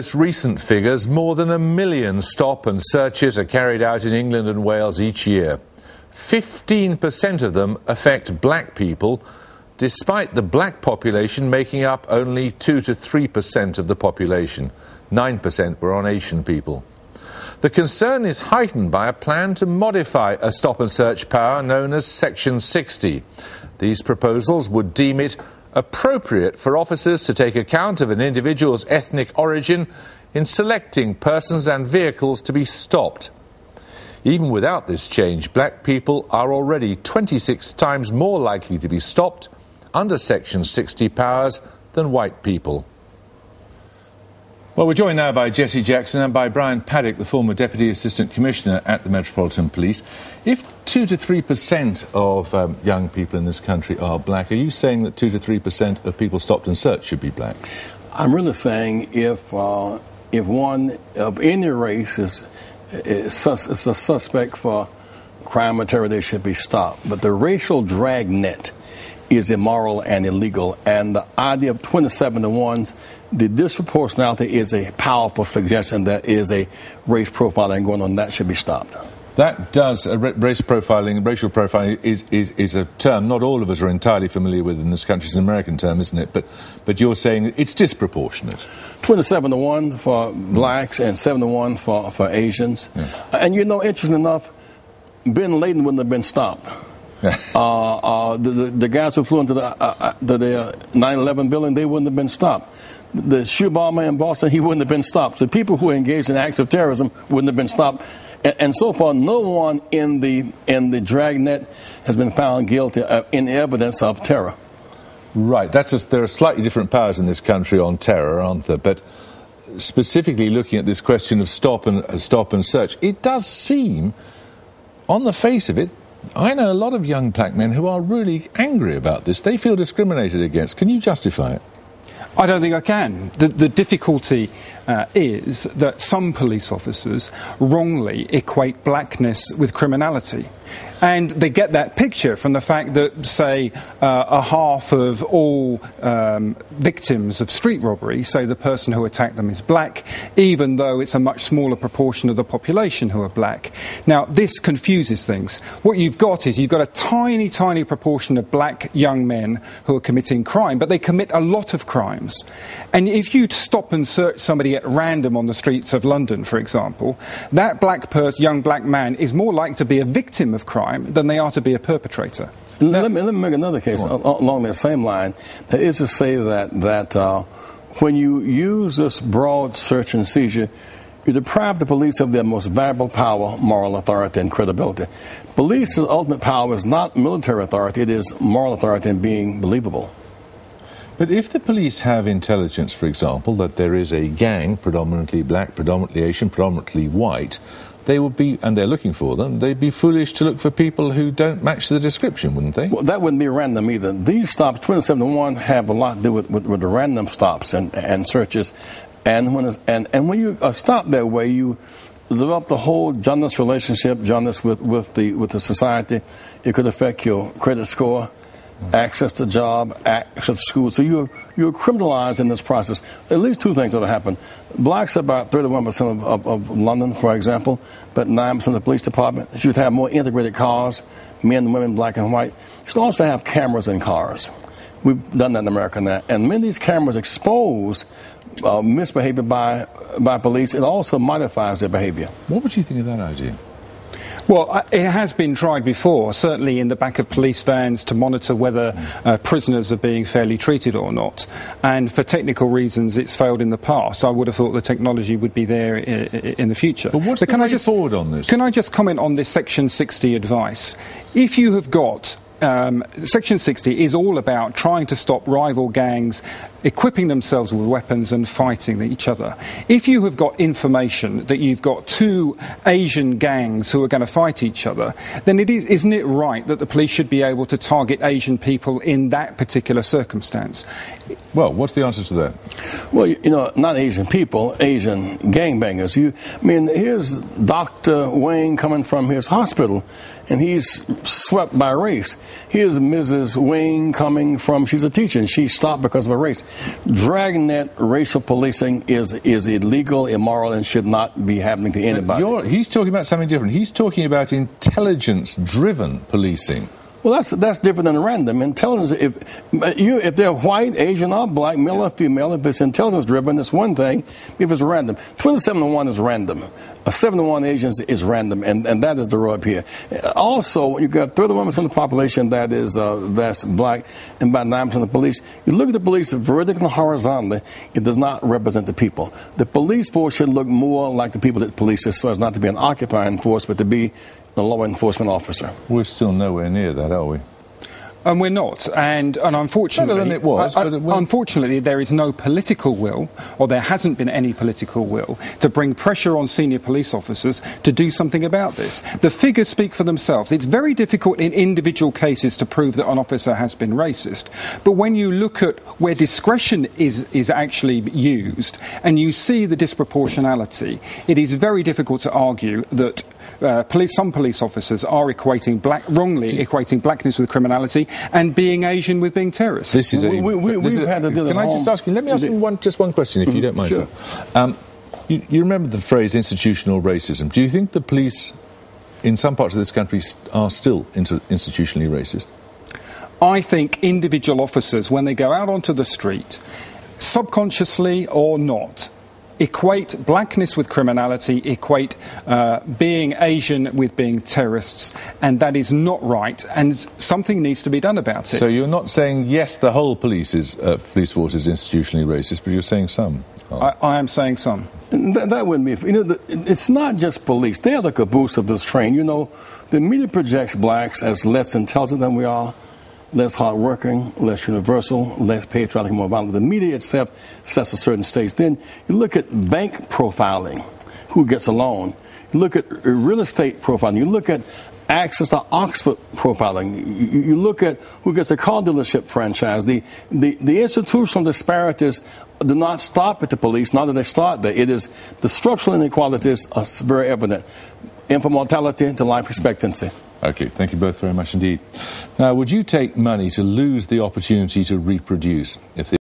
Most recent figures, more than 1 million stop and searches are carried out in England and Wales each year. 15% of them affect black people, despite the black population making up only 2 to 3% of the population. 9% were on Asian people. The concern is heightened by a plan to modify a stop and search power known as Section 60. These proposals would deem it appropriate for officers to take account of an individual's ethnic origin in selecting persons and vehicles to be stopped. Even without this change, black people are already 26 times more likely to be stopped under Section 60 powers than white people. Well, we're joined now by Jesse Jackson and by Brian Paddock, the former Deputy Assistant Commissioner at the Metropolitan Police. If 2 to 3% of young people in this country are black, are you saying that 2 to 3% of people stopped and searched should be black? I'm really saying if one of any race is a suspect for crime or terror, they should be stopped. But the racial dragnet is immoral and illegal, and the idea of 27 to 1s, the disproportionality is a powerful suggestion that is a race profiling going on. That should be stopped. That does, racial profiling is a term not all of us are entirely familiar with in this country. It's an American term, isn't it? But you're saying it's disproportionate. 27 to 1 for blacks and 7 to 1 for Asians. Yeah. And you know, interesting enough, Bin Laden wouldn't have been stopped. The guys who flew into the 9/11 building, they wouldn't have been stopped. The shoe bomber in Boston, he wouldn't have been stopped. So people who engaged in acts of terrorism wouldn't have been stopped. And so far, no one in the dragnet has been found guilty of any evidence of terror. Right. There are slightly different powers in this country on terror, aren't there? But specifically looking at this question of stop and search, it does seem, on the face of it, I know a lot of young black men who are really angry about this. They feel discriminated against. Can you justify it? I don't think I can. The difficulty is that some police officers wrongly equate blackness with criminality. And they get that picture from the fact that, say, a half of all victims of street robbery, say the person who attacked them is black, even though it's a much smaller proportion of the population who are black. Now, this confuses things. What you've got is you've got a tiny, tiny proportion of black young men who are committing crime, but they commit a lot of crimes. And if you stop and search somebody at random on the streets of London, for example, that young black man is more likely to be a victim of crime than they are to be a perpetrator. Let me make another case along that same line. That is to say that when you use this broad search and seizure, you deprive the police of their most valuable power, moral authority, and credibility. Police's ultimate power is not military authority, it is moral authority and being believable. But if the police have intelligence, for example, that there is a gang, predominantly black, predominantly Asian, predominantly white, they would be, and they're looking for them, they'd be foolish to look for people who don't match the description, wouldn't they? Well, that wouldn't be random either. These stops, 27 to 1, have a lot to do with the random stops and searches. And when you stop that way, you develop the whole jobless relationship, jobless with the society. It could affect your credit score, access to job, access to school. So you're criminalized in this process. At least two things ought to happen. Blacks are about 31% of London, for example, but 9% of the police department. You should have more integrated cars, men, women, black and white. You should also have cameras in cars. We've done that in America now. And many of these cameras expose misbehavior by police. It also modifies their behavior. What would you think of that idea? Well, it has been tried before, certainly in the back of police vans, to monitor whether prisoners are being fairly treated or not. And for technical reasons, it's failed in the past. I would have thought the technology would be there in the future. But what's the way forward on this? Can I just comment on this Section 60 advice? If you have got... Section 60 is all about trying to stop rival gangs equipping themselves with weapons and fighting each other. If you have got information that you've got two Asian gangs who are going to fight each other, then isn't it right that the police should be able to target Asian people in that particular circumstance? Well, what's the answer to that? Well, you know, not Asian people, Asian gangbangers. Here's Dr. Wayne coming from his hospital, and he's swept by race. Here's Mrs. Wayne coming from, she's a teacher, and she's stopped because of her race. Dragnet racial policing is illegal, immoral, and should not be happening to anybody. He's talking about something different. He's talking about intelligence-driven policing. Well, that's different than random. Intelligence, if they're white, Asian, or black, male or female, if it's intelligence-driven, it's one thing. If it's random, 27-1 is random. 7-1 Asians is random, and that is the rub here. Also, you got 31% of the population that's black, and about 9% of the police. You look at the police vertically and horizontally, it does not represent the people. The police force should look more like the people that polices, so as not to be an occupying force, but to be a law enforcement officer. We're still nowhere near that, are we? And we're not, and unfortunately, better than it was, but unfortunately, there is no political will, or there hasn't been any political will, to bring pressure on senior police officers to do something about this. The figures speak for themselves. It's very difficult in individual cases to prove that an officer has been racist, but when you look at where discretion is actually used, and you see the disproportionality, it is very difficult to argue that some police officers are wrongly equating blackness with criminality and being Asian with being terrorists. We've had to do Can I just ask you? Let me ask you just one question, if you don't mind, sure. sir. You remember the phrase institutional racism. Do you think the police in some parts of this country are still institutionally racist? I think individual officers, when they go out onto the street, subconsciously or not, equate blackness with criminality, equate being Asian with being terrorists, and that is not right, and something needs to be done about it. So you're not saying, yes, the whole police force is institutionally racist, but you're saying some. I am saying some. That wouldn't be... it's not just police. They are the caboose of this train. The media projects blacks as less intelligent than we are, less hardworking, less universal, less patriotic, more violent. The media itself sets a certain stage. Then you look at bank profiling, who gets a loan. You look at real estate profiling. You look at access to Oxford profiling. You look at who gets a car dealership franchise. The institutional disparities do not stop at the police, not that they start there. It is the structural inequalities are very evident. Infant mortality to life expectancy. Okay, thank you both very much indeed. Now, would you take money to lose the opportunity to reproduce if the